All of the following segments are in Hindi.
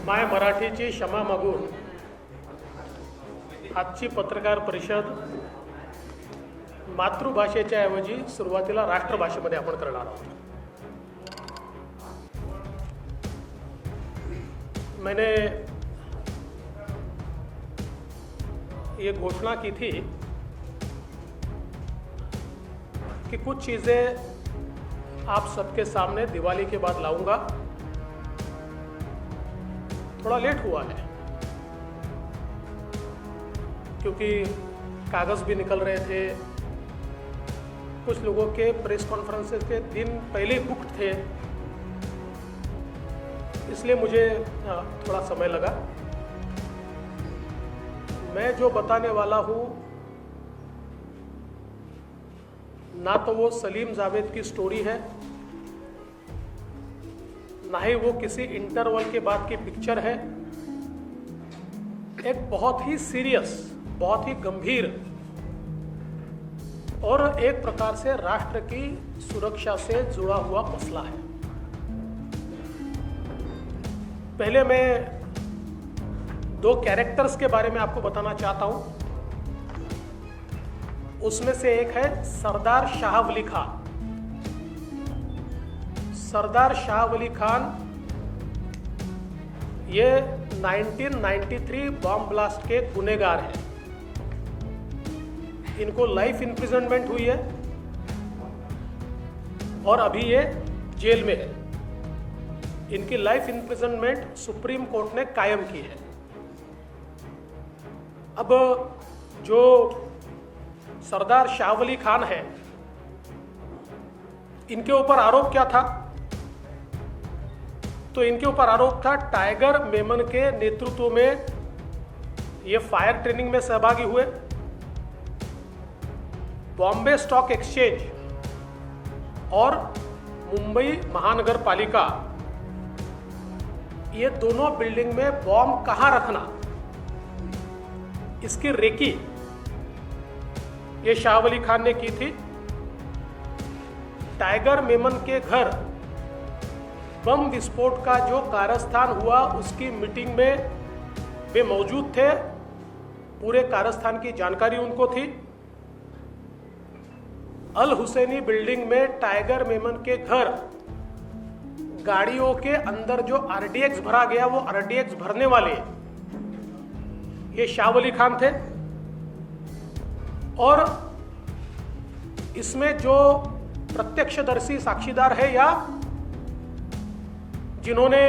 माय मराठीची क्षमा मागून आजची पत्रकार परिषद मातृभाषेच्या ऐवजी सुरुवातीला राष्ट्रभाषेमध्ये आपण करणार आहोत। मैंने ये घोषणा की थी कि कुछ चीज़ें आप सबके सामने दिवाली के बाद लाऊंगा। थोड़ा लेट हुआ है क्योंकि कागज़ भी निकल रहे थे, कुछ लोगों के प्रेस कॉन्फ्रेंसेस के दिन पहले ही बुक्ड थे, इसलिए मुझे थोड़ा समय लगा। मैं जो बताने वाला हूँ ना तो वो सलीम जावेद की स्टोरी है, ना ही वो किसी इंटरवल के बाद की पिक्चर है। एक बहुत ही सीरियस, बहुत ही गंभीर और एक प्रकार से राष्ट्र की सुरक्षा से जुड़ा हुआ मसला है। पहले मैं दो कैरेक्टर्स के बारे में आपको बताना चाहता हूं। उसमें से एक है सरदार शाह वली खान। सरदार शाह वली खान ये 1993 बॉम्ब ब्लास्ट के गुनहगार हैं। इनको लाइफ इंप्रिजनमेंट हुई है और अभी ये जेल में है। इनकी लाइफ इंप्रिजनमेंट सुप्रीम कोर्ट ने कायम की है। अब जो सरदार शाह वली खान है, इनके ऊपर आरोप क्या था? तो इनके ऊपर आरोप था टाइगर मेमन के नेतृत्व में ये फायर ट्रेनिंग में सहभागी हुए, बॉम्बे स्टॉक एक्सचेंज और मुंबई महानगर पालिका, ये दोनों बिल्डिंग में बॉम्ब कहां रखना, इसकी रेकी ये शाह वली खान ने की थी। टाइगर मेमन के घर बम विस्फोट का जो कारस्थान हुआ उसकी मीटिंग में वे मौजूद थे। पूरे कारस्थान की जानकारी उनको थी। अल हुसैनी बिल्डिंग में टाइगर मेमन के घर गाड़ियों के अंदर जो आरडीएक्स भरा गया, वो आरडीएक्स भरने वाले ये शाह वली खान थे। और इसमें जो प्रत्यक्षदर्शी साक्षीदार है या जिन्होंने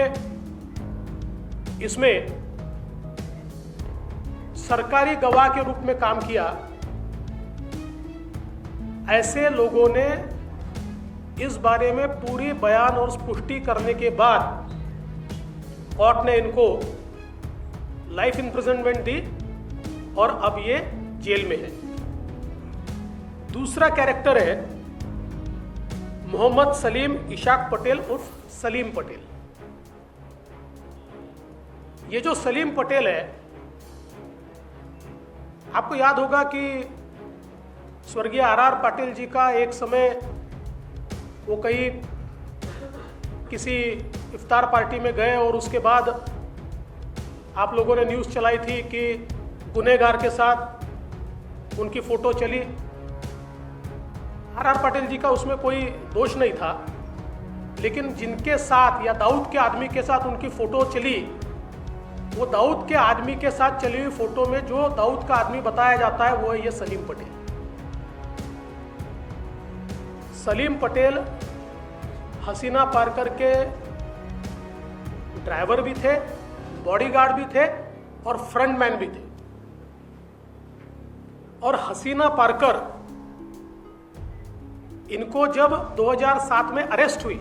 इसमें सरकारी गवाह के रूप में काम किया, ऐसे लोगों ने इस बारे में पूरी बयान और पुष्टि करने के बाद कोर्ट ने इनको लाइफ इंप्रिजनमेंट दी और अब ये जेल में है। दूसरा कैरेक्टर है मोहम्मद सलीम इशाक पटेल उर्फ सलीम पटेल। ये जो सलीम पटेल है, आपको याद होगा कि स्वर्गीय आर पाटिल जी का एक समय वो कहीं किसी इफ्तार पार्टी में गए और उसके बाद आप लोगों ने न्यूज़ चलाई थी कि गुनहगार के साथ उनकी फ़ोटो चली। आर पाटिल जी का उसमें कोई दोष नहीं था, लेकिन जिनके साथ या दाऊद के आदमी के साथ उनकी फ़ोटो चली, वो दाऊद के आदमी के साथ चली हुई फ़ोटो में जो दाऊद का आदमी बताया जाता है वो है ये सलीम पटेल। सलीम पटेल हसीना पार्कर के ड्राइवर भी थे, बॉडीगार्ड भी थे और फ्रंटमैन भी थे। और हसीना पार्कर, इनको जब 2007 में अरेस्ट हुई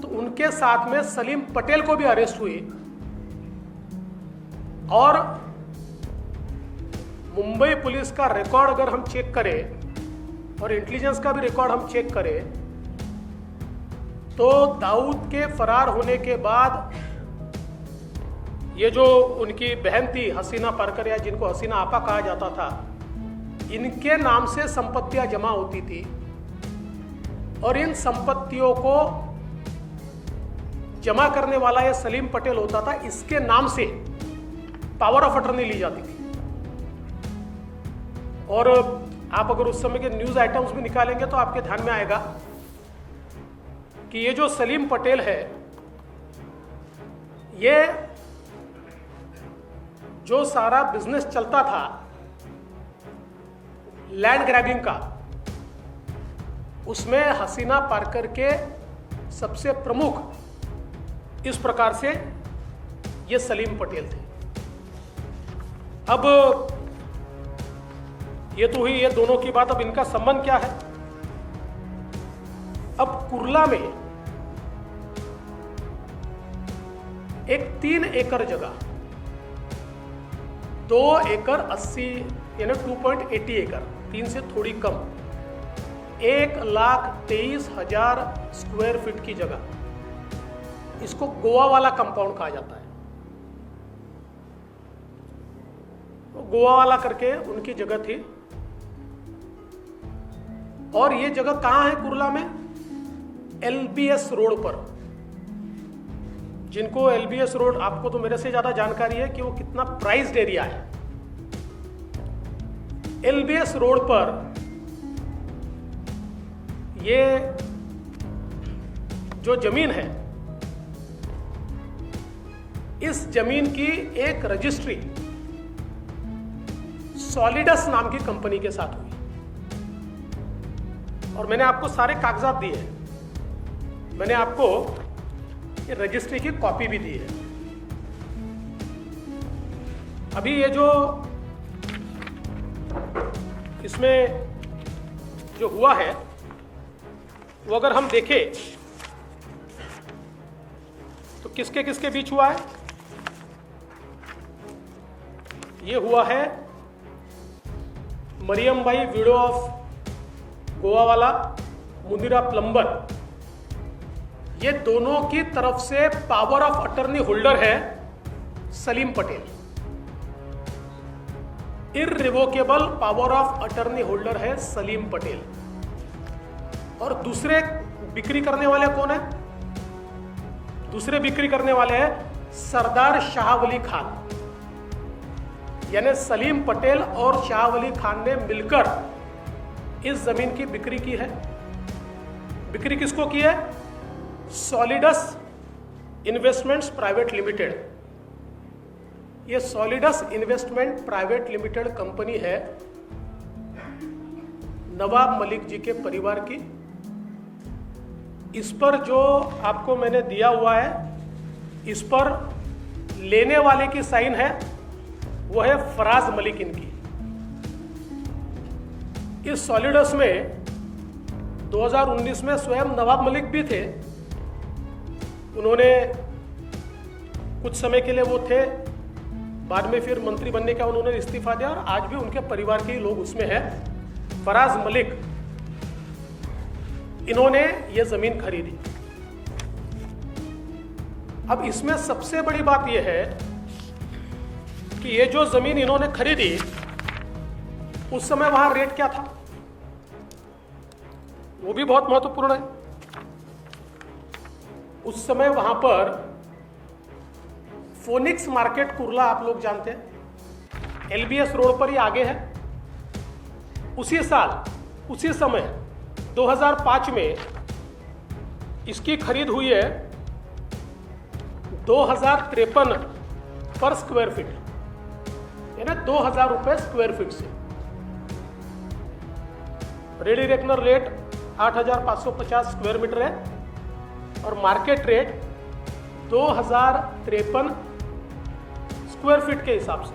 तो उनके साथ में सलीम पटेल को भी अरेस्ट हुई। और मुंबई पुलिस का रिकॉर्ड अगर हम चेक करें और इंटेलिजेंस का भी रिकॉर्ड हम चेक करें तो दाऊद के फरार होने के बाद ये जो उनकी बहन थी हसीना पार्कर, या जिनको हसीना आपा कहा जाता था, इनके नाम से संपत्तियां जमा होती थी और इन संपत्तियों को जमा करने वाला ये सलीम पटेल होता था, इसके नाम से पावर ऑफ अटर्नी ली जाती थी। और आप अगर उस समय के न्यूज आइटम्स भी निकालेंगे तो आपके ध्यान में आएगा कि ये जो सलीम पटेल है, ये जो सारा बिजनेस चलता था लैंड ग्रैबिंग का, उसमें हसीना पारकर के सबसे प्रमुख इस प्रकार से ये सलीम पटेल थे। अब ये तो हुई ये दोनों की बात। अब इनका संबंध क्या है? अब कुर्ला में एक 3 एकड़ जगह, 2 एकड़ 80 यानी 2.80 एकड़, 3 से थोड़ी कम, 1,23,000 स्क्वायर फीट की जगह, इसको गोवा वाला कंपाउंड कहा जाता है। तो गोवा वाला करके उनकी जगह थी। और ये जगह कहां है कुर्ला में? LBS रोड पर। जिनको LBS रोड, आपको तो मेरे से ज्यादा जानकारी है कि वो कितना प्राइस्ड एरिया है। LBS रोड पर ये जो जमीन है, इस जमीन की एक रजिस्ट्री सॉलिडस नाम की कंपनी के साथ हुई। और मैंने आपको सारे कागजात दिए हैं, मैंने आपको ये रजिस्ट्री की कॉपी भी दी है। अभी ये जो इसमें जो हुआ है वो अगर हम देखें तो किसके किसके बीच हुआ है? ये हुआ है मरियम भाई, विडो ऑफ गोवा वाला, मुनीरा प्लम्बर, ये दोनों की तरफ से पावर ऑफ अटर्नी होल्डर है Salim Patel. Irrevocable power of attorney holder है सलीम पटेल। और दूसरे बिक्री करने वाले कौन है? दूसरे बिक्री करने वाले हैं सरदार शाह वली खान। यानी सलीम पटेल और शाह वली खान ने मिलकर इस जमीन की बिक्री की है। बिक्री किसको की है? Solidus investments private limited. ये Solidus investment private limited company है नवाब मलिक जी के परिवार की। इस पर जो आपको मैंने दिया हुआ है, इस पर लेने वाले की साइन है, वो है फराज मलिक इनकी। इस सॉलिडस में 2019 में स्वयं नवाब मलिक भी थे। उन्होंने कुछ समय के लिए वो थे, बाद में फिर मंत्री बनने का उन्होंने इस्तीफा दिया, और आज भी उनके परिवार के ही लोग उसमें हैं। फराज मलिक, इन्होंने ये जमीन खरीदी। अब इसमें सबसे बड़ी बात यह है कि ये जो जमीन इन्होंने खरीदी, उस समय वहां रेट क्या था, वो भी बहुत महत्वपूर्ण है। उस समय वहां पर फोनिक्स मार्केट कुर्ला, आप लोग जानते हैं, LBS रोड पर ही आगे है। उसी साल, उसी समय 2005 में इसकी खरीद हुई है 2053 पर स्क्वायर फीट, यानी 2000 रुपए स्क्वायर फीट से। Ready reckoner rate 8,550 square metre है और मार्केट रेट 2053 स्क्वायर फीट के हिसाब से।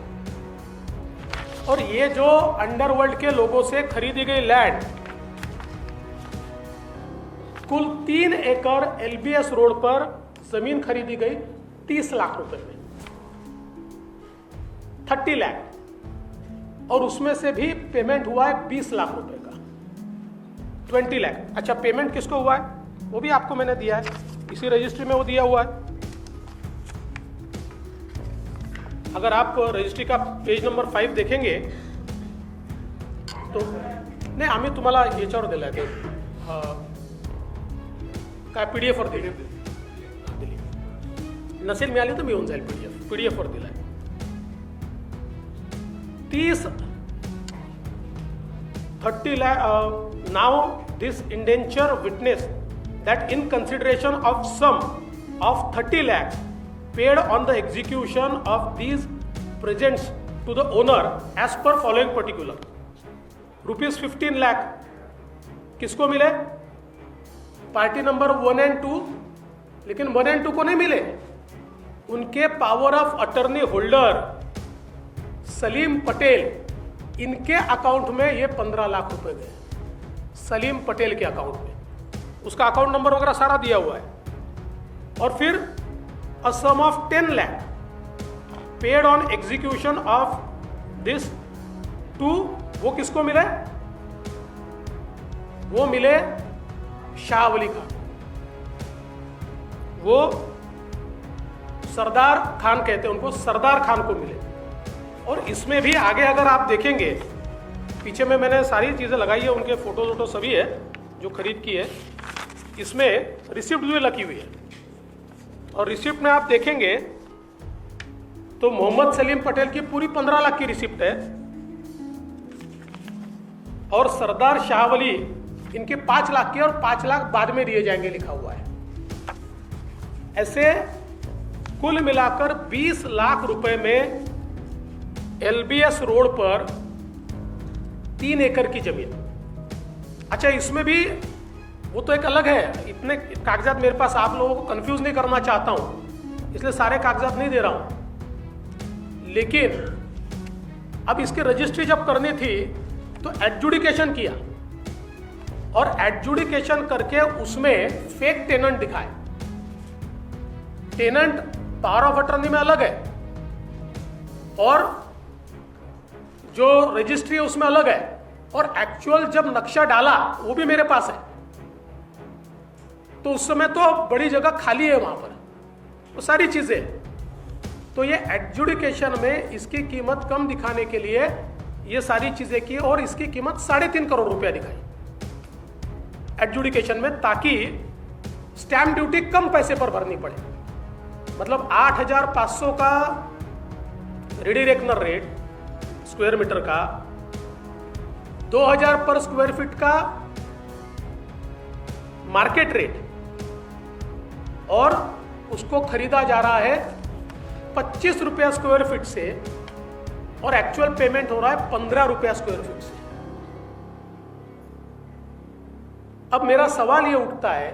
और ये जो अंडरवर्ल्ड के लोगों से खरीदी गई लैंड कुल 3 एकड़ LBS रोड पर जमीन खरीदी गई 30 लाख रुपए में, 30 लाख, और उसमें से भी पेमेंट हुआ है 20 लाख रुपए का, 20 लाख। अच्छा, पेमेंट किसको हुआ है वो भी आपको मैंने दिया है, इसी रजिस्ट्री में वो दिया हुआ है। अगर आप रजिस्ट्री का पेज नंबर 5 देखेंगे तो नाही, आम्ही तुम्हाला याच्यावर दिला आहे, काय PDF वर दिली। नसेल मिळाली तर मिळून जाईल पीडीएफ वर दिलाय. 30 lakh. Now this indenture witness that in consideration of sum of 30 lakhs paid on the execution of these presents to the owner as per following particular. Rupees 15 lakh किसको मिले? पार्टी नंबर 1 एंड 2, लेकिन 1 एंड 2 को नहीं मिले. उनके power of attorney holder Salim Patel, इनके अकाउंट में ये 15 लाख रुपए गए. सलीम पटेल के अकाउंट में, उसका अकाउंट नंबर वगैरह सारा दिया हुआ है. और फिर a sum of 10 lakh paid on execution of this to, वो किसको मिले? वो मिले शाहवली खान, वो सरदार खान कहते हैं उनको, सरदार खान को मिले. और इसमें भी आगे अगर आप देखेंगे, पीछे में मैंने सारी चीजें लगाई है, उनके फोटो वोटो सभी है जो खरीद की है. इसमें रिसिप्ट भी लगी हुई है. और रिसिप्ट में आप देखेंगे तो मोहम्मद सलीम पटेल की पूरी 15 लाख की रिसिप्ट है. और सरदार शाहवली इनके 5 लाख की, और 5 लाख बाद में दिए जाएंगे लिखा हुआ है. ऐसे कुल मिलाकर 20 लाख रुपए में एलबीएस रोड पर 3 एकड़ की जमीन. अच्छा, इसमें भी वो तो एक अलग है, इतने कागजात मेरे पास आप लोगों को कंफ्यूज नहीं करना चाहता हूं, इसलिए सारे कागजात नहीं दे रहा हूं. लेकिन अब इसकी रजिस्ट्री जब करनी थी तो एडजुडिकेशन किया, और एडजुडिकेशन करके उसमें फेक टेनेंट दिखाए. टेनेंट पावर ऑफ अटर्नी में अलग है, और जो रजिस्ट्री है उसमें अलग है, और एक्चुअल जब नक्शा डाला वो भी मेरे पास है. तो उस समय तो बड़ी जगह खाली है वहां पर, वो सारी चीजें. तो ये एडजुडिकेशन में इसकी कीमत कम दिखाने के लिए ये सारी चीजें की, और इसकी कीमत 3.5 करोड़ रुपया दिखाई एडजुडिकेशन में, ताकि स्टैंप ड्यूटी कम पैसे पर भरनी पड़े. मतलब 8,500 का ready reckoner rate square metre का, 2,000 पर स्क्वायर फीट का मार्केट रेट, और उसको खरीदा जा रहा है 25 रुपया स्क्वायर फीट से, और एक्चुअल पेमेंट हो रहा है 15 रुपया स्क्वायर फीट से. अब मेरा सवाल यह उठता है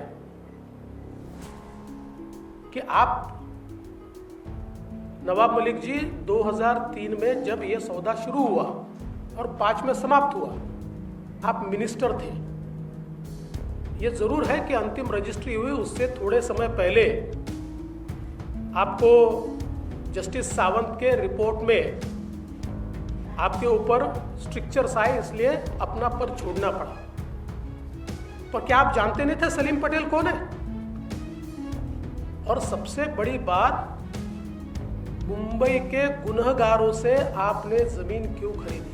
कि आप नवाब मलिक जी 2003 में जब यह सौदा शुरू हुआ और 5 में समाप्त हुआ, आप मिनिस्टर थे. यह जरूर है कि अंतिम रजिस्ट्री हुई उससे थोड़े समय पहले आपको जस्टिस सावंत के रिपोर्ट में आपके ऊपर स्ट्रिक्चर्स आए, इसलिए अपना पद छोड़ना पड़ा. पर क्या आप जानते नहीं थे सलीम पटेल कौन है? और सबसे बड़ी बात, मुंबई के गुनहगारों से आपने जमीन क्यों खरीदी?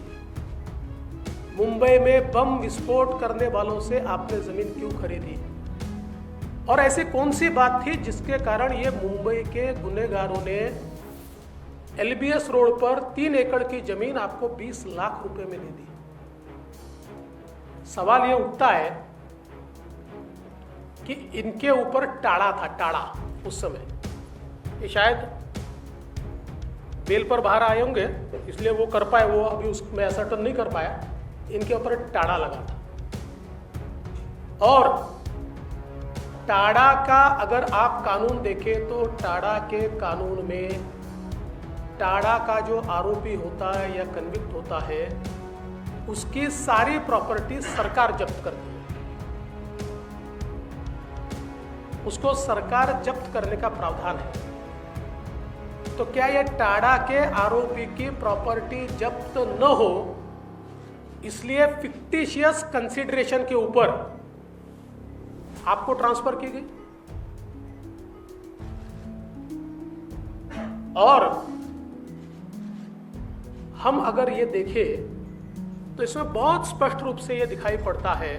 मुंबई में बम विस्फोट करने वालों से आपने जमीन क्यों खरीदी? और ऐसी कौन सी बात थी जिसके कारण ये मुंबई के गुनहगारों ने एलबीएस रोड पर 3 एकड़ की जमीन आपको 20 लाख रुपए में दे दी? सवाल यह उठता है कि इनके ऊपर टाड़ा था, टाड़ा उस समय. ये शायद बेल पर बाहर आए होंगे, इसलिए वो कर पाए, वो अभी उसमें असर्टन नहीं कर पाया. इनके ऊपर टाड़ा लगा था. और टाड़ा का अगर आप कानून देखें तो टाड़ा के कानून में टाड़ा का जो आरोपी होता है या कन्विक्ट होता है, उसकी सारी प्रॉपर्टी सरकार जब्त करती है. उसको सरकार जब्त करने का प्रावधान है. तो क्या यह टाड़ा के आरोपी की प्रॉपर्टी जब्त न हो, इसलिए फिक्टिशियस कंसिडरेशन के ऊपर आपको ट्रांसफर की गई? और हम अगर ये देखें तो इसमें बहुत स्पष्ट रूप से ये दिखाई पड़ता है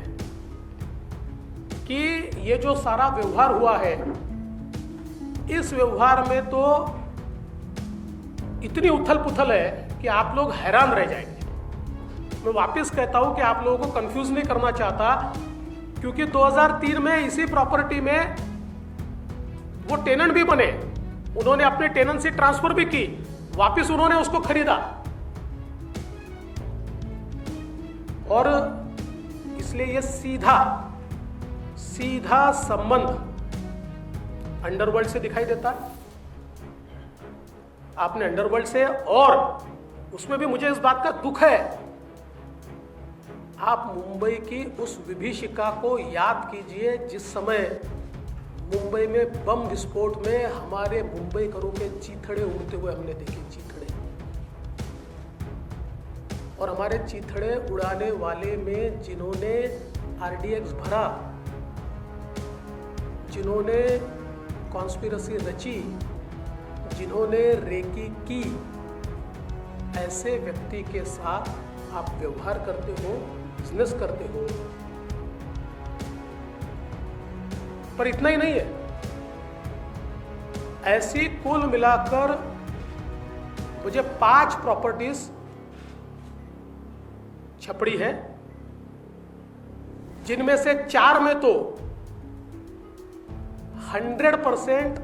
कि ये जो सारा व्यवहार हुआ है, इस व्यवहार में तो इतनी उथल पुथल है कि आप लोग हैरान रह जाएंगे। मैं वापस कहता हूं कि आप लोगों को कंफ्यूज नहीं करना चाहता, क्योंकि 2003 में इसी प्रॉपर्टी में वो टेनेंट भी बने, उन्होंने अपने टेनेंसी ट्रांसफर भी की, वापस उन्होंने उसको खरीदा। और इसलिए ये सीधा संबंध अंडरवर्ल्ड से दिखाई देता है। आपने अंडरवर्ल्ड से, और उसमें भी मुझे इस बात का दुख है, आप मुंबई की उस विभीषिका को याद कीजिए जिस समय मुंबई में बम विस्फोट में हमारे मुंबईकरों के चीथड़े उड़ते हुए हमने देखे, चीथड़े। और हमारे चीथड़े उड़ाने वाले में जिन्होंने आरडीएक्स भरा, जिन्होंने कॉन्स्पिरेसी रची, जिन्होंने रेकी की, ऐसे व्यक्ति के साथ आप व्यवहार करते हो, बिजनेस करते हो। पर इतना ही नहीं है, ऐसी कुल मिलाकर मुझे 5 प्रॉपर्टीज छपड़ी है, जिनमें से 4 में तो 100%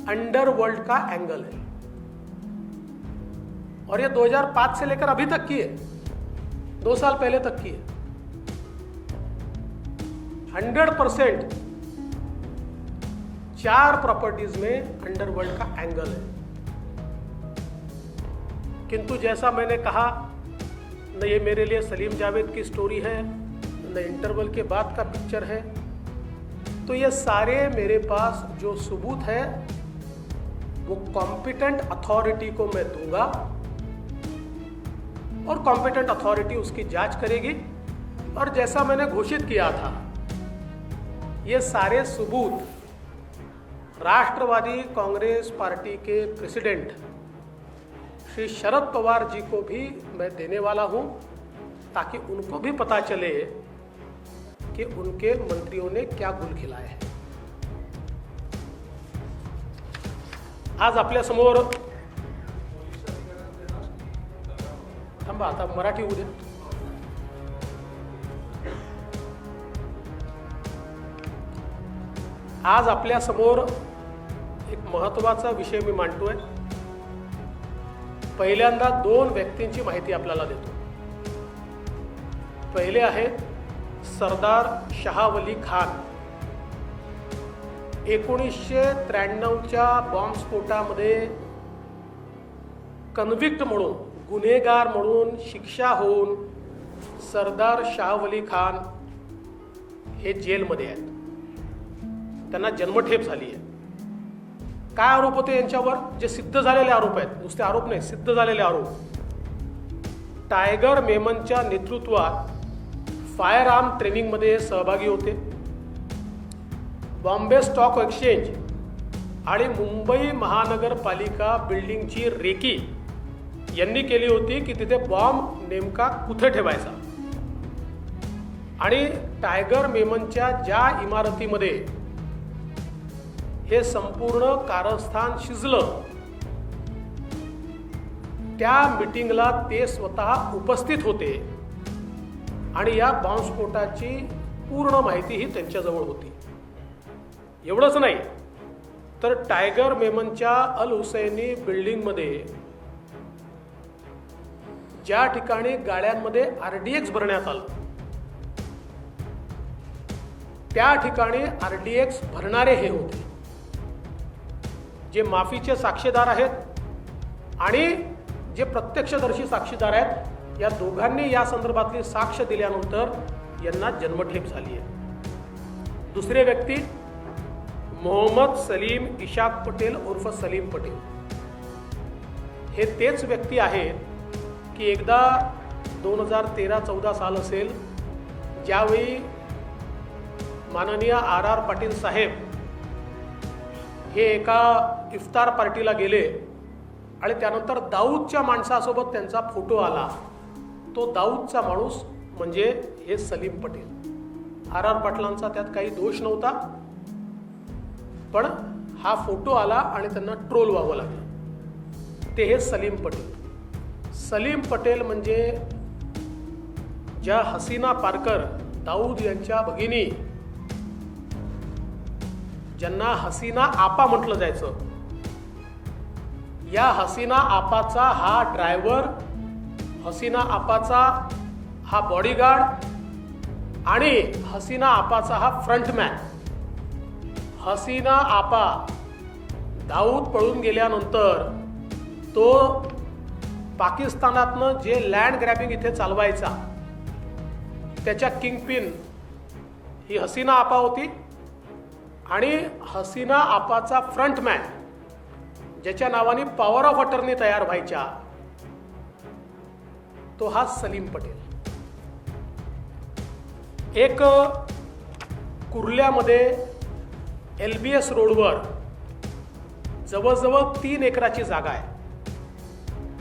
अंडरवर्ल्ड का एंगल है। और ये 2005 से लेकर अभी तक की है, 2 साल पहले तक की है। 100% 4 प्रॉपर्टीज में अंडरवर्ल्ड का एंगल है। किंतु जैसा मैंने कहा, न ये मेरे लिए सलीम जावेद की स्टोरी है, न इंटरवल के बाद का पिक्चर है। तो ये सारे मेरे पास जो सबूत है वो कॉम्पिटेंट अथॉरिटी को मैं दूंगा, और कॉम्पिटेंट अथॉरिटी उसकी जांच करेगी। और जैसा मैंने घोषित किया था, ये सारे सबूत राष्ट्रवादी कांग्रेस पार्टी के प्रेसिडेंट श्री शरद पवार जी को भी मैं देने वाला हूं, ताकि उनको भी पता चले कि उनके मंत्रियों ने क्या गुल खिलाया है। आज आपल्या समोर, थांबा आता मराठी होऊ दे। आज आपल्या समोर एक महत्त्वाचा विषय मी मांडतोय। पहिल्यांदा 2 व्यक्तींची माहिती आपल्याला देतो। पहिले आहे सरदार शाहवली खान। 1993च्या बॉम्बस्फोटामध्ये कन्व्हिक्ट म्हणून, गुन्हेगार म्हणून शिक्षा होऊन सरदार शाहवली खान हे जेलमध्ये आहेत। त्यांना जन्मठेप झाली आहे। काय आरोप होते यांच्यावर? जे सिद्ध झालेले आरोप आहेत, नुसते आरोप नाही, सिद्ध झालेले आरोप। टायगर मेमनच्या नेतृत्वात फायर आर्म ट्रेनिंगमध्ये सहभागी होते। बॉम्बे स्टॉक एक्सचेंज आणि मुंबई महानगरपालिका बिल्डिंगची रेकी यांनी केली होती की तिथे बॉम्ब नेमका कुठे ठेवायचा। आणि टायगर मेमनच्या ज्या इमारतीमध्ये हे संपूर्ण कारस्थान शिजलं, त्या मीटिंगला ते स्वतः उपस्थित होते आणि या बॉम्बस्फोटाची पूर्ण माहिती ही त्यांच्याजवळ होती। एवढंच नाही तर टायगर मेमनच्या अल हुसैनी बिल्डिंगमध्ये ज्या ठिकाणी गाड्यांमध्ये आरडीएक्स भरण्यात आलं, त्या ठिकाणी आरडीएक्स भरणारे हे होते, जे माफीचे साक्षीदार आहेत आणि जे प्रत्यक्षदर्शी साक्षीदार आहेत। या दोघांनी या संदर्भातली साक्ष दिल्यानंतर यांना जन्मठेप झाली आहे। दुसरे व्यक्ती मोहम्मद सलीम इशाक पटेल उर्फ सलीम पटेल, हे तेच व्यक्ती आहेत की एकदा 2013-14 साल असेल, ज्यावेळी माननीय RR पाटील साहेब हे एका इफ्तार पार्टीला गेले आणि त्यानंतर दाऊदच्या माणसासोबत त्यांचा फोटो आला। तो दाऊदचा माणूस म्हणजे हे सलीम पटेल। RR पाटलांचा त्यात काही दोष नव्हता, पण हा फोटो आला आणि त्यांना ट्रोल व्हावं लागलं. ते हे सलीम पटेल. सलीम पटेल म्हणजे ज्या हसीना पारकर, दाऊद यांच्या भगिनी, ज्यांना हसीना आपा म्हटलं जायचं, या हसीना आपाचा हा ड्रायव्हर, हसीना आपाचा हा बॉडीगार्ड आणि हसीना आपाचा हा फ्रंटमॅन. हसीना आपा दाऊद पळून गेल्यानंतर तो पाकिस्तानातनं जे लँड ग्रॅबिंग इथे चालवायचा, त्याच्या किंगपिन ही हसीना आपा होती. आणि हसीना आपाचा फ्रंटमॅन, ज्याच्या नावाने पॉवर ऑफ अटर्नी तयार व्हायच्या, तो हा सलीम पटेल. एक कुर्ल्यामध्ये LBS रोडवर जवळजवळ 3 एकराची जागा आहे.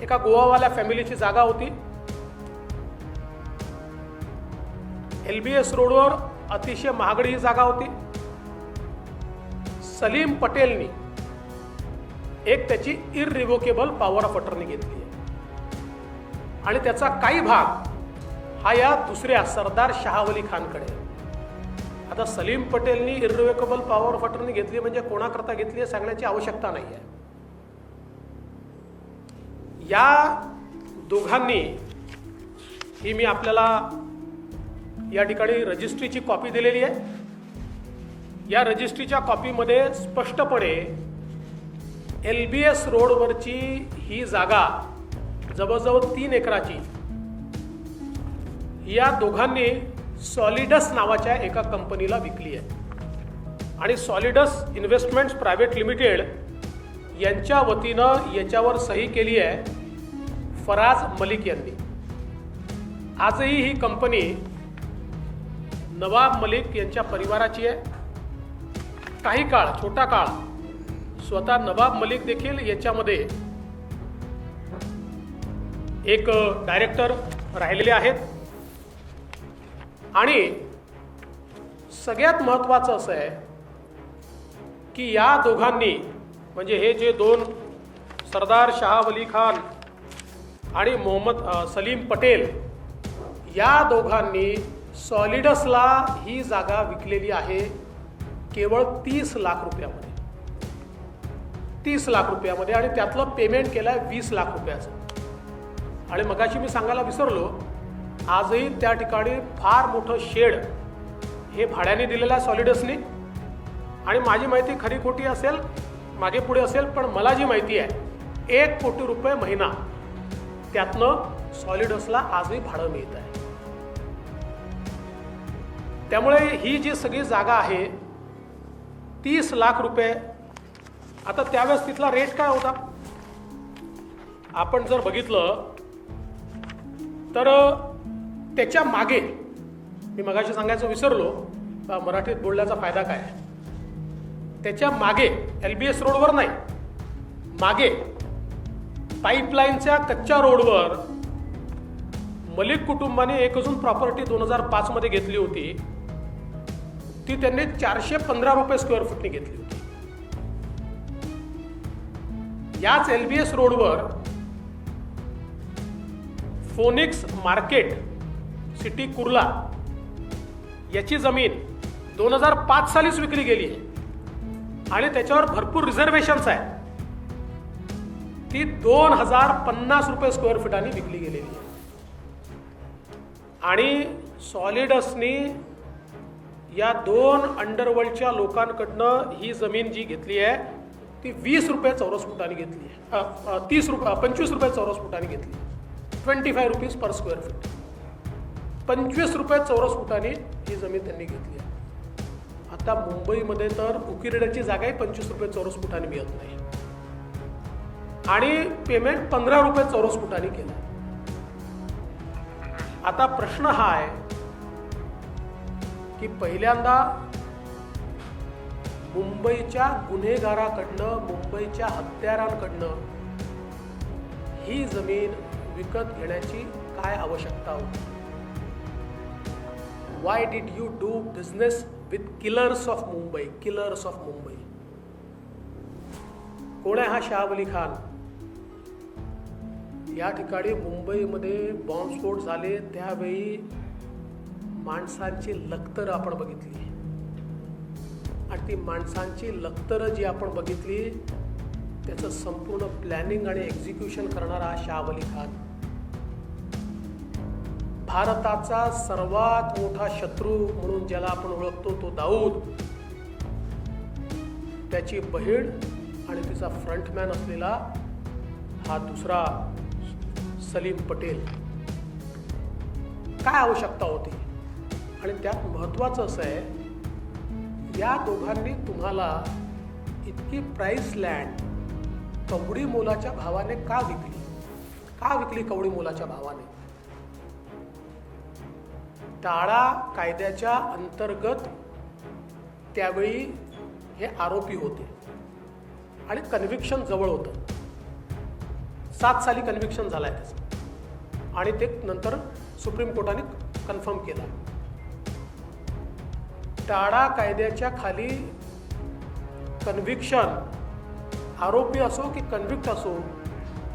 एका गोवावाल्या फॅमिलीची जागा होती. LBS रोडवर अतिशय महागडी ही जागा होती. सलीम पटेलनी एक त्याची इररिव्होकेबल पॉवर ऑफ अटर्नी घेतली आहे आणि त्याचा काही भाग हा या दुसऱ्या सरदार शाहवली खानकडे. आता सलीम पटेलनी इररिव्होकेबल पॉवर ऑफ अटर्नी घेतली म्हणजे कोणाकरता घेतली आहे सांगण्याची आवश्यकता नाही आहे. या दोघांनी ही मी आपल्याला या ठिकाणी रजिस्ट्रीची कॉपी दिलेली आहे. या रजिस्ट्रीच्या कॉपीमध्ये स्पष्टपणे LBS रोडवरची ही जागा जवळजवळ 3 एकराची या दोघांनी सॉलिडस नावाच्या एका कंपनीला विकली आहे आणि सॉलिडस इन्व्हेस्टमेंट्स प्रायव्हेट लिमिटेड यांच्या वतीनं याच्यावर सही केली आहे फराज मलिक यांनी. आजही ही कंपनी नवाब मलिक यांच्या परिवाराची आहे. काही काळ, छोटा काळ, स्वतः नवाब मलिक देखील याच्यामध्ये एक डायरेक्टर राहिलेले आहेत. आणि सगळ्यात महत्त्वाचं असं आहे की या दोघांनी, म्हणजे हे जे दोन सरदार शाहवली खान आणि सलीम पटेल, या दोघांनी सॉलिडसला ही जागा विकलेली आहे केवळ 30 लाख रुपयामध्ये. 30 लाख रुपयामध्ये आणि त्यातलं पेमेंट केलं आहे 20 लाख रुपयाचं. आणि मगाशी मी सांगायला विसरलो, आजही त्या ठिकाणी फार मोठं शेड हे भाड्याने दिलेलं आहे सॉलिडसने. आणि माझी माहिती खरी खोटी असेल, मागे पुढे असेल, पण मला जी माहिती आहे 1 कोटी रुपये महिना त्यातनं सॉलिडसला आजही भाडं मिळत आहे. त्यामुळे ही जी सगळी जागा आहे 30 लाख रुपये. आता त्यावेळेस तिथला रेट काय होता आपण जर बघितलं तर त्याच्या मागे, मी मगाशी सांगायचं विसरलो, मराठीत बोलण्याचा फायदा काय, त्याच्या मागे LBS रोडवर नाही, मागे पाईपलाईनच्या कच्च्या रोडवर मलिक कुटुंबाने एक अजून प्रॉपर्टी 2005 मध्ये घेतली होती. ती त्यांनी 415 रुपये स्क्वेअर फुटनी घेतली होती. याच LBS रोडवर फोनिक्स मार्केट सिटी कुर्ला याची जमीन 2005 सालीच विकली गेली आहे आणि त्याच्यावर भरपूर रिझर्वेशन्स आहेत. ती 2050 रुपये स्क्वेअर फुटांनी विकली गेलेली आहे. आणि सॉलिडसनी या 2 अंडरवर्ल्डच्या लोकांकडनं ही जमीन जी घेतली आहे ती 20 रुपये चौरस फुटांनी घेतली आहे. 25 रुपये चौरस फुटांनी घेतली. 25 रुपीज पर स्क्वेअर फीट. 25 रुपये चौरस फुटांनी ही जमीन त्यांनी घेतली आहे. आता मुंबईमध्ये तर उकिरड्याची जागाही 25 रुपये चौरस फुटांनी मिळत नाही आणि पेमेंट 15 रुपये चौरस फुटांनी केलं. आता प्रश्न हा आहे की पहिल्यांदा मुंबईच्या गुन्हेगाराकडनं, मुंबईच्या हत्यारांकडनं ही जमीन विकत घेण्याची काय आवश्यकता होती? Why did you do business with killers of Mumbai? Killers of Mumbai. कोण आहे हा शाह अली खान? या ठिकाणी मुंबईमध्ये बॉम्बस्फोट झाले त्यावेळी माणसांची लखतर आपण बघितली आणि ती माणसांची लखतर जी आपण बघितली त्याचं संपूर्ण प्लॅनिंग आणि एक्झिक्युशन करणारा हा शाह अली खान. भारताचा सर्वात मोठा शत्रू म्हणून ज्याला आपण ओळखतो तो दाऊद, त्याची बहीण आणि तिचा फ्रंटमॅन असलेला हा दुसरा सलीम पटेल. काय आवश्यकता होती? आणि त्यात महत्त्वाचं असं आहे, या दोघांनी तुम्हाला इतकी प्राइस लँड कवडी मोलाच्या भावाने का विकली? का विकली कवडी मोलाच्या भावाने? टाळा कायद्याच्या अंतर्गत त्यावेळी हे आरोपी होते आणि कन्व्हिक्शन जवळ होतं. 7 साली कन्व्हिक्शन झालंय त्याचं आणि ते नंतर सुप्रीम कोर्टाने कन्फर्म केला. टाळा कायद्याच्या खाली कन्व्हिक्शन, आरोपी असो की कन्व्हिक्ट असो,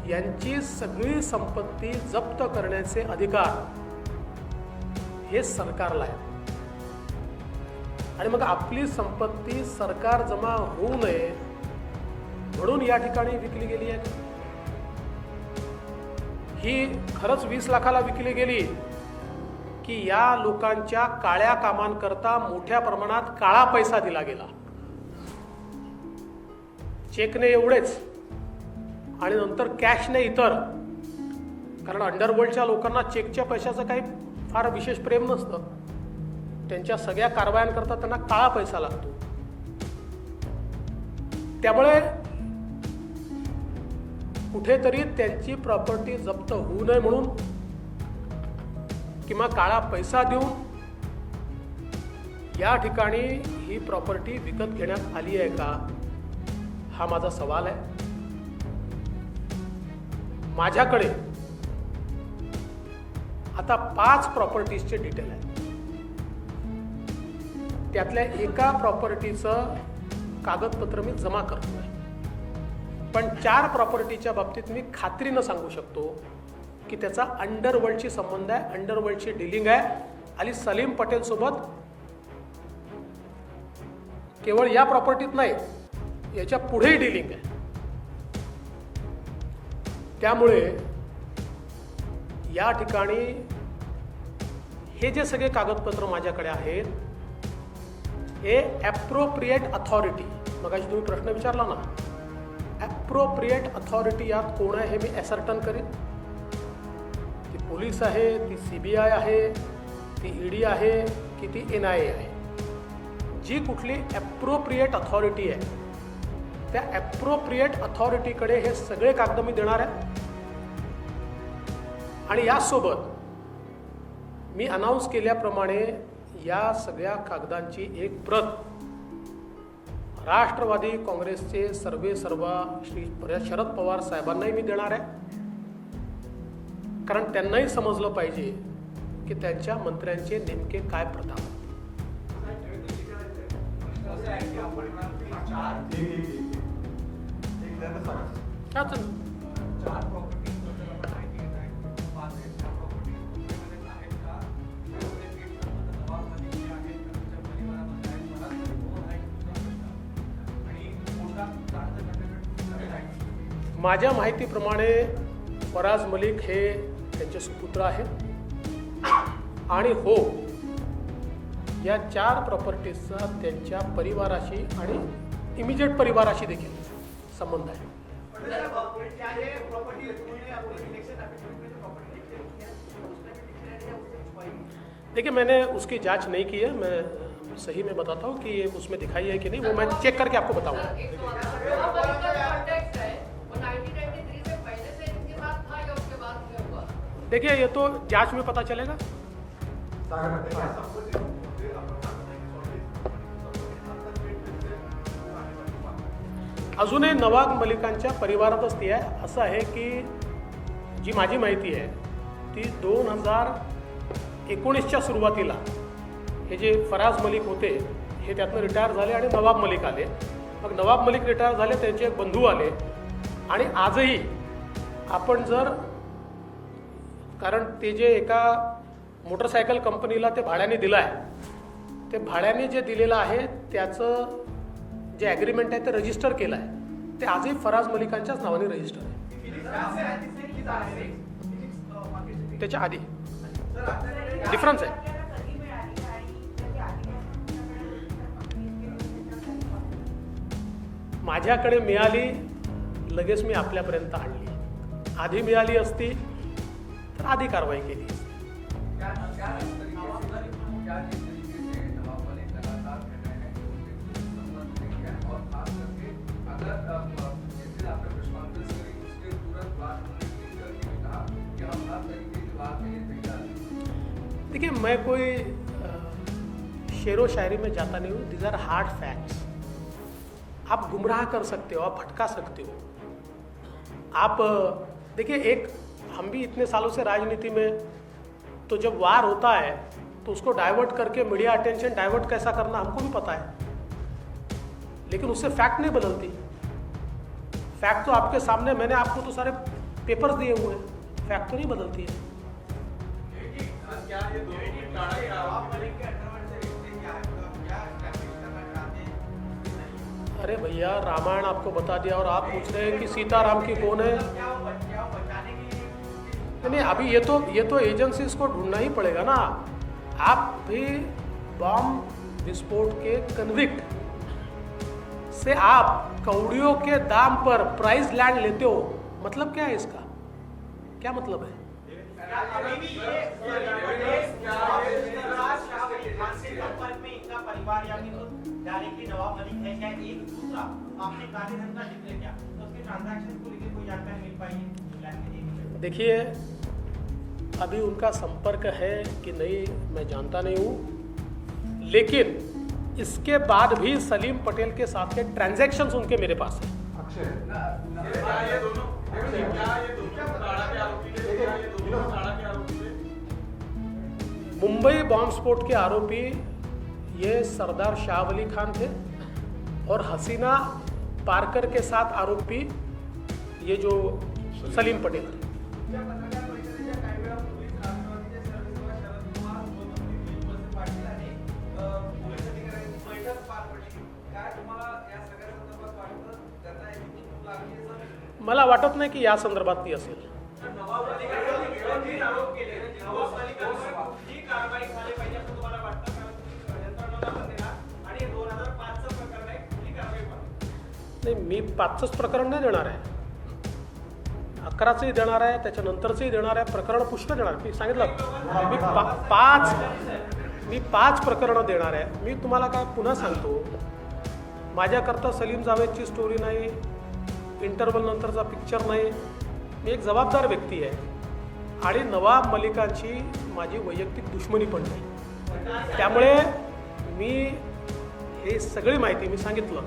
यांची सगळी संपत्ती जप्त करण्याचे अधिकार हे सरकारला आहे. आणि मग आपली संपत्ती सरकार जमा होऊ नये म्हणून या ठिकाणी विकली गेली आहे. ही खरंच 20 लाखाला विकली गेली की या लोकांच्या काळ्या कामांकरता मोठ्या प्रमाणात काळा पैसा दिला गेला? चेकने एवढेच आणि नंतर कॅशने इतर. कारण अंडरवर्ल्डच्या लोकांना चेकच्या पैशाचं काही फार विशेष प्रेम नसतं. त्यांच्या सगळ्या कारवायांकरता त्यांना काळा पैसा लागतो. त्यामुळे कुठेतरी त्यांची प्रॉपर्टी जप्त होऊ नये म्हणून किंवा काळा पैसा देऊन या ठिकाणी ही प्रॉपर्टी विकत घेण्यात आली आहे का, हा माझा सवाल आहे. माझ्याकडे आता 5 प्रॉपर्टीजचे डिटेल आहेत. त्यातल्या एका प्रॉपर्टीचं कागदपत्र मी जमा करतोय, पण 4 प्रॉपर्टीच्या बाबतीत मी खात्रीनं सांगू शकतो की त्याचा अंडरवर्ल्डशी संबंध आहे, अंडरवर्ल्डची डीलिंग आहे आणि सलीम पटेल सोबत. केवळ या प्रॉपर्टीत नाही, याच्या पुढेही डीलिंग आहे. त्यामुळे या ठिकाणी हे जे सगळे कागदपत्र माझ्याकडे आहेत हे ॲप्रोप्रिएट अथॉरिटी, मगाशी तुम्ही प्रश्न विचारला ना, ॲप्रोप्रिएट अथॉरिटी यात कोण आहे हे मी ॲसर्टन करेन. ती पोलीस आहे, ती CBI आहे, ती ED आहे की ती NIA आहे. जी कुठली ॲप्रोप्रिएट अथॉरिटी आहे त्या ॲप्रोप्रिएट अथॉरिटीकडे हे सगळे कागद मी देणार आहे. आणि यासोबत मी अनाऊन्स केल्याप्रमाणे या सगळ्या कागदांची एक प्रत राष्ट्रवादी काँग्रेसचे सर्वेसर्वा श्री शरद पवार साहेबांनाही मी देणार आहे. कारण त्यांनाही समजलं पाहिजे की त्यांच्या मंत्र्यांचे नेमके काय प्रताप. माझ्या माहितीप्रमाणे फराज मलिक हे त्यांचे सुपुत्र आहेत आणि हो, या 4 प्रॉपर्टीजचा त्यांच्या परिवाराशी आणि इमिजिएट परिवाराशी देखील संबंध आहे. देखिए, मैंने उसकी जांच नहीं की है. मैं सही में बताता हूँ कि ये उसमें दिखाई है कि नहीं, वो मैं चेक करके आपको बताऊँगा. देखिए, ये तो जांच में पता चलेगा. अजूनही नवाब मलिकांच्या परिवारातच ती आहे. असं आहे की जी माझी माहिती आहे ती 2019च्या सुरुवातीला हे जे फराज मलिक होते हे त्यातनं रिटायर झाले आणि नवाब मलिक आले मग नवाब मलिक रिटायर झाले, त्यांचे एक बंधू आले आणि आजही आपण जर, कारण ते जे एका मोटरसायकल कंपनीला ते भाड्याने दिलं आहे, ते भाड्याने जे दिलेलं आहे त्याचं जे ॲग्रीमेंट आहे ते रजिस्टर केलं आहे, ते आजही फराज मलिकांच्याच नावाने रजिस्टर आहे. त्याच्या आधी डिफरन्स आहे. माझ्याकडे मिळाली, लगेच मी आपल्यापर्यंत आणली. आधी मिळाली असती तर आधी कारवाई केली असती. देखिए, मैं कोई शेरो शायरी में जाता नहीं हूँ. These are hard facts. आप गुमराह कर सकते हो, आप भटका सकते हो. आप देखिए, एक हम भी इतने सालों से राजनीति में, तो जब वार होता है तो उसको डाइवर्ट करके मीडिया अटेंशन डाइवर्ट कैसा करना हमको भी पता है, लेकिन उससे फैक्ट नहीं बदलती. फैक्ट तो आपके सामने, मैंने आपको तो सारे पेपर्स दिए हुए हैं, फैक्ट तो नहीं बदलती है. अरे भैया, रामायण आपको बता दिया और आप पूछ रहे हैं कि सीताराम की कौन है. नहीं, अभी ये तो एजेंसीज को ढूंढना ही पड़ेगा ना. आप भी बॉम्ब विस्फोट के कन्विक्ट से आप कौड़ियों के दाम पर प्राइस लैंड लेते हो, मतलब क्या है इसका? क्या मतलब है? परिवार या डायरेक्टली नवाब मलिक है क्या, एक दूसरा आपने काले धन का जिक्र किया, तो उसके ट्रांजैक्शन को लेकर कोई जानकारी मिल पाई है? देखिए, अभी उनका संपर्क है कि नहीं मैं जानता नहीं हूँ, लेकिन इसके बाद भी सलीम पटेल के साथ के ट्रांजैक्शंस उनके मेरे पास है. मुंबई बॉम्ब स्फोट के आरोपी ये सरदार शाह अली खान थे और हसीना पारकर के साथ आरोपी ये जो सलीम पटेल थे. मला वाटत नाही की या संदर्भात ती असेल. नाही, मी 5च प्रकरण नाही देणार आहे, 11चंही देणार आहे, त्याच्यानंतरचंही देणार आहे. प्रकरण पुष्कळ देणार. मी सांगितलं मी 5 प्रकरणं देणार आहे. मी तुम्हाला काय पुन्हा सांगतो, माझ्याकरता सलीम जावेदची स्टोरी नाही, इंटरवल नंतरचा पिक्चर नाही. मी एक जबाबदार व्यक्ती आहे आणि नवाब मलिकांची माझी वैयक्तिक दुश्मनी पण नाही. त्यामुळे मी हे सगळी माहिती मी सांगितलं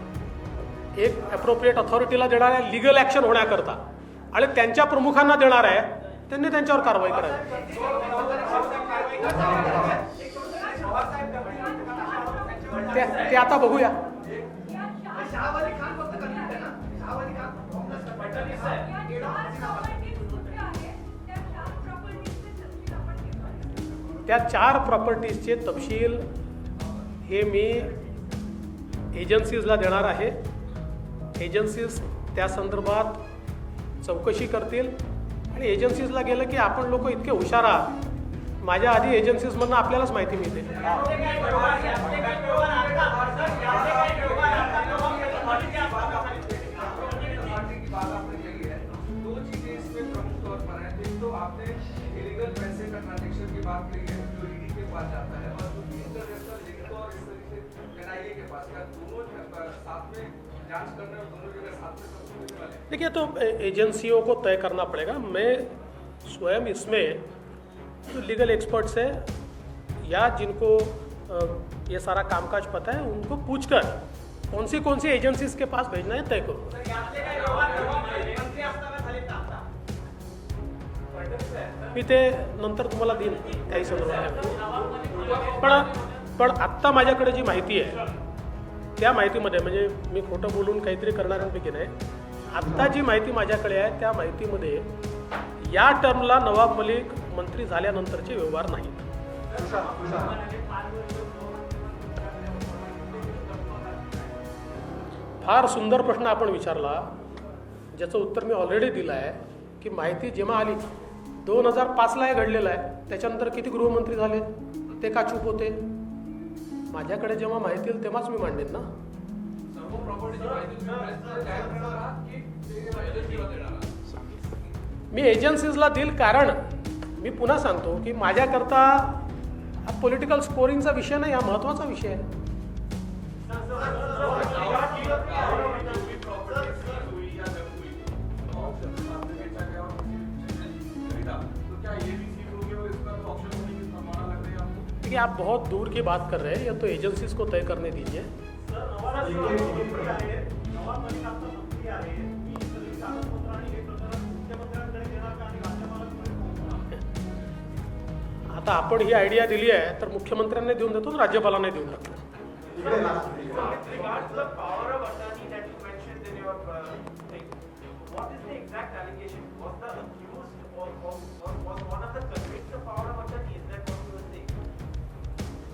एक ॲप्रोप्रिएट अथॉरिटीला देणार आहे लिगल ॲक्शन होण्याकरता, आणि त्यांच्या प्रमुखांना देणार आहे, त्यांनी त्यांच्यावर कारवाई करावी. ते आता बघूया. त्या 4 प्रॉपर्टीजचे तपशील हे मी एजन्सीजला देणार आहे. एजन्सीज त्या संदर्भात चौकशी करतील आणि एजन्सीजला गेलं की आपण लोक इतके हुशार आहात, माझ्या आधी एजन्सीजमधनं आपल्यालाच माहिती मिळते. देखिए, तो एजेंसियों को तय करना पड़ेगा. मैं स्वयं इसमें जो लीगल एक्सपर्ट्स है या जिनको ये सारा कामकाज पता है उनको पूछकर कौन सी एजेंसीज के पास भेजना है तय करूँ. मी ते नंतर तुम्हाला देईन त्याही संदर्भात. पण आत्ता माझ्याकडे जी माहिती आहे त्या माहितीमध्ये, म्हणजे मी खोटं बोलून काहीतरी करणाऱ्यांपैकी नाही, आत्ता जी माहिती माझ्याकडे आहे त्या माहितीमध्ये या टर्मला नवाब मलिक मंत्री झाल्यानंतरचे व्यवहार नाहीत. फार सुंदर प्रश्न आपण विचारला, ज्याचं उत्तर मी ऑलरेडी दिलं आहे की माहिती जेव्हा आली 2005ला हे घडलेलं आहे. त्याच्यानंतर किती गृहमंत्री झाले, ते का चूप होते? माझ्याकडे जेव्हा माहिती येईल तेव्हाच मी मांडेन ना. मी एजन्सीजला देईल, कारण मी पुन्हा सांगतो की माझ्याकरता हा पॉलिटिकल स्कोरिंगचा विषय नाही, हा महत्त्वाचा विषय आहे. देखिए, आप बहुत दूर की बात कर रहे हैं, या तो एजेंसीज को तय करने दीजिए. आता आपण ही आयडिया दिली आहे तर मुख्यमंत्र्यांनी देऊन देतो, राज्यपालांना देऊन टाकतो.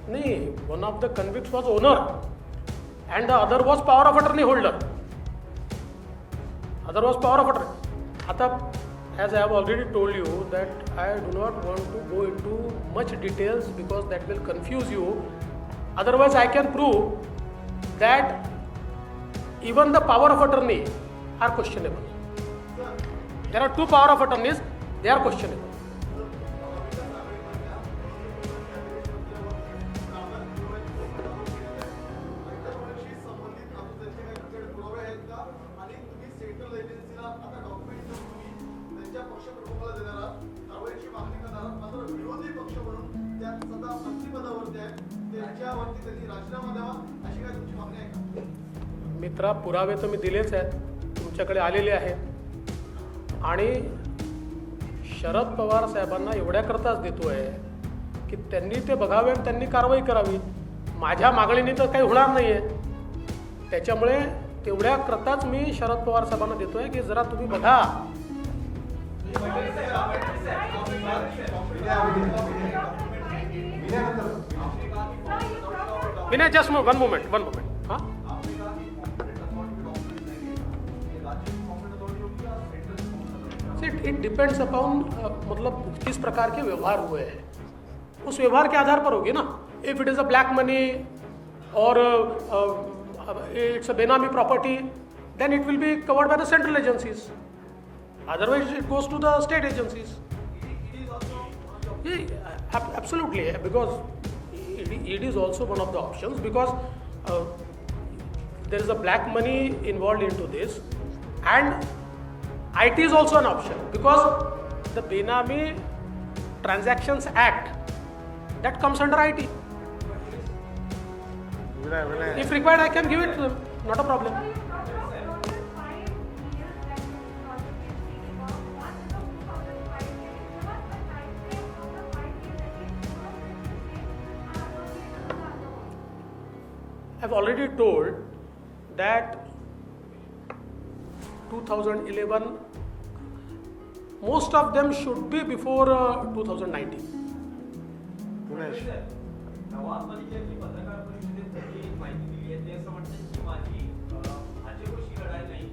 नाही, one of the convicts was owner and the other was power of attorney holder. Other was power of attorney. आता as I have already told you that I do not want to go into much details because that will confuse you. Otherwise I can prove that even the power of attorney are questionable. There are two power of attorneys, they are questionable. मित्रा, पुरावे तर मी दिलेच आहेत, तुमच्याकडे आलेले आहेत, आणि शरद पवार साहेबांना एवढ्याकरताच देतो आहे की त्यांनी ते बघावे आणि त्यांनी कारवाई करावी. माझ्या मागणीने तर काही होणार नाही आहे. त्याच्यामुळे तेवढ्याकरताच मी शरद पवार साहेबांना देतो आहे की जरा तुम्ही बघा. विनय, जस्ट वन मोमेंट. हाँ, इट डिपेंड्स अपॉन मतलब किस प्रकार के व्यवहार हुए हैं, उस व्यवहार के आधार पर होगी ना. If it is a black money और it's a benami property, then it will be covered by the central agencies. Otherwise it goes to the state agencies. Absolutely, because it is also one of the options, because there is a black money involved into this, and IT is also an option, because the Benami Transactions Act, that comes under IT. If required, I can give it to them, not a problem. I've already told that 2011, most of them should be before 2019. Nawab Malik यांनी पत्रकार परिषदेत एक माहिती दिली आहे. ते असं म्हणतात की माझी भाजपशी लढाई नाही,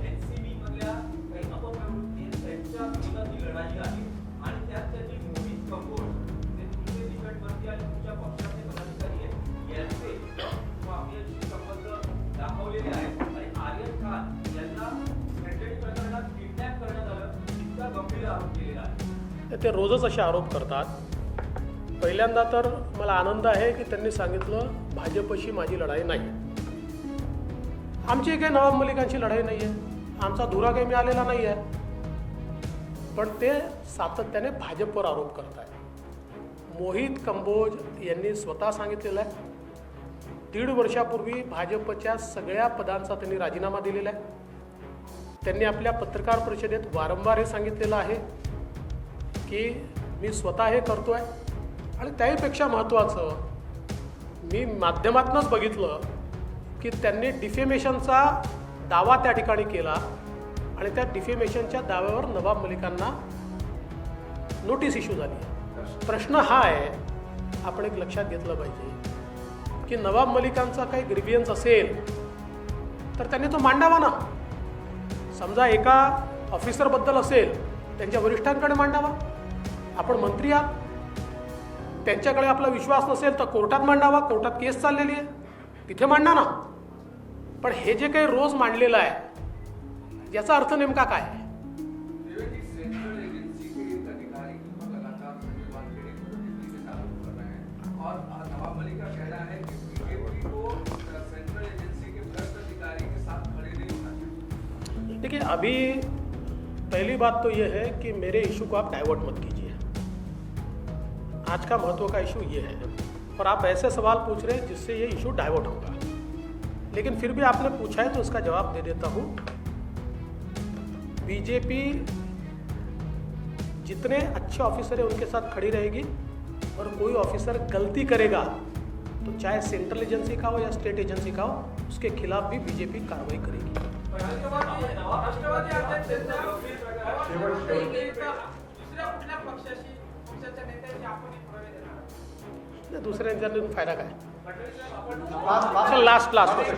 एनसीबी मधल्या काही अपप्रवृत्ती त्यांच्या विरोधात ही लढाई आहे, आणि त्यात त्यांनी मोहित कंबोज जे तुमचे निकटवर्ती आणि तुमच्या पक्षाचे पदाधिकारी आहेत यांचे माफियाशी संबंध दाखवलेले आहेत, आणि आर्यन खान यांना खंडणी प्रकरणात किडनॅप करण्यात आलं, इतका गंभीर आरोप केलेला आहे. ते रोजच असे आरोप करतात. पहिल्यांदा तर मला आनंद आहे की त्यांनी सांगितलं भाजपशी माझी लढाई नाही. आमची काही नवाब मलिकांची लढाई नाही आहे, आमचा धुरा काही मिळालेला नाही आहे. पण ते सातत्याने भाजपवर आरोप करत आहेत. मोहित कंबोज यांनी स्वतः सांगितलेलं आहे 1.5 वर्षापूर्वी भाजपच्या सगळ्या पदांचा त्यांनी राजीनामा दिलेला आहे. त्यांनी आपल्या पत्रकार परिषदेत वारंवार हे सांगितलेलं आहे की मी स्वतः हे करतो आहे. आणि त्याहीपेक्षा महत्त्वाचं, मी माध्यमातूनच बघितलं की त्यांनी डिफेमेशनचा दावा त्या ठिकाणी केला आणि त्या डिफेमेशनच्या दाव्यावर नवाब मलिकांना नोटीस इश्यू झाली. प्रश्न हा आहे, आपण एक लक्षात घेतलं पाहिजे की नवाब मलिकांचा काही ग्रीव्हियन्स असेल तर त्यांनी तो मांडावा ना. समजा एका ऑफिसरबद्दल असेल, त्यांच्या वरिष्ठांकडे मांडावा. आपण मंत्री आहात, त्यांच्याकडे आपला विश्वास नसेल तर कोर्टात मांडावा. कोर्टात केस चाललेली आहे, तिथे मांडा ना. पण हे जे काही रोज मांडलेलं आहे याचा अर्थ नेमका काय आहे? सेंट्रल एजेंसी के एक अधिकारी की लगातार वानखेड़े को दिल्ली से ताल्लुक कर रहे हैं और नवाब मलिक का कहना है कि बीजेपी को सेंट्रल एजेंसी के भ्रष्ट अधिकारी के साथ खड़े नहीं होना चाहिए. देखिए, अभी पहली बात तो ये है कि मेरे इशू को आप डाइवर्ट मत कीजिए. आज का महत्व का इशू ये है और आप ऐसे सवाल पूछ रहे हैं जिससे ये इशू डाइवर्ट होगा. लेकिन फिर भी आपने पूछा है तो उसका जवाब दे देता हूँ. बीजेपी जितने अच्छे ऑफिसर है उनके साथ खड़ी रहेगी और कोई ऑफिसर गलती करेगा तो चाहे सेंट्रल एजेंसी का हो या स्टेट एजेंसी का हो, उसके खिलाफ भी बीजेपी कार्रवाई करेगी. राष्ट्रवादी अध्यक्षांच्या दुसऱ्या कुठल्या पक्षाच्या नेत्यांनी आपण एक प्रवेश देणार? दुसऱ्यांच्या फायदा काय? चल लास्ट क्वेश्चन.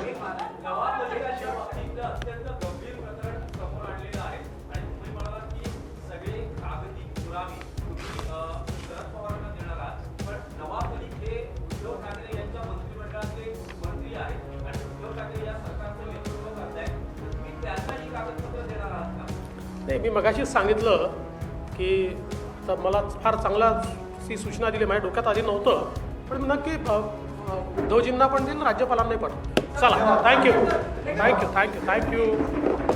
नवाब मलिकांच्या बाबतीत अत्यंत गंभीर प्रकरण समोर आणलेलं आहे आणि तुम्ही म्हणालात की सगळे कागदी पुरावे तुम्ही शरद पवारांना देणार आहात. पण नवाब मलिक हे उद्धव ठाकरे यांच्या मंत्रिमंडळाचे मंत्री आहेत आणि उद्धव ठाकरे या सरकारचं नेतृत्व करतायत. तर तुम्ही त्यांनाही कागदपत्र देणार आहात का? नाही, मी मगाशीच सांगितलं की तर मला फार चांगला ती सूचना दिली, माझ्या डोक्यात आधी नव्हतं, पण मी नक्की उद्धवजींना पण देईल, राज्यपालांनाही पण. चला, थँक्यू.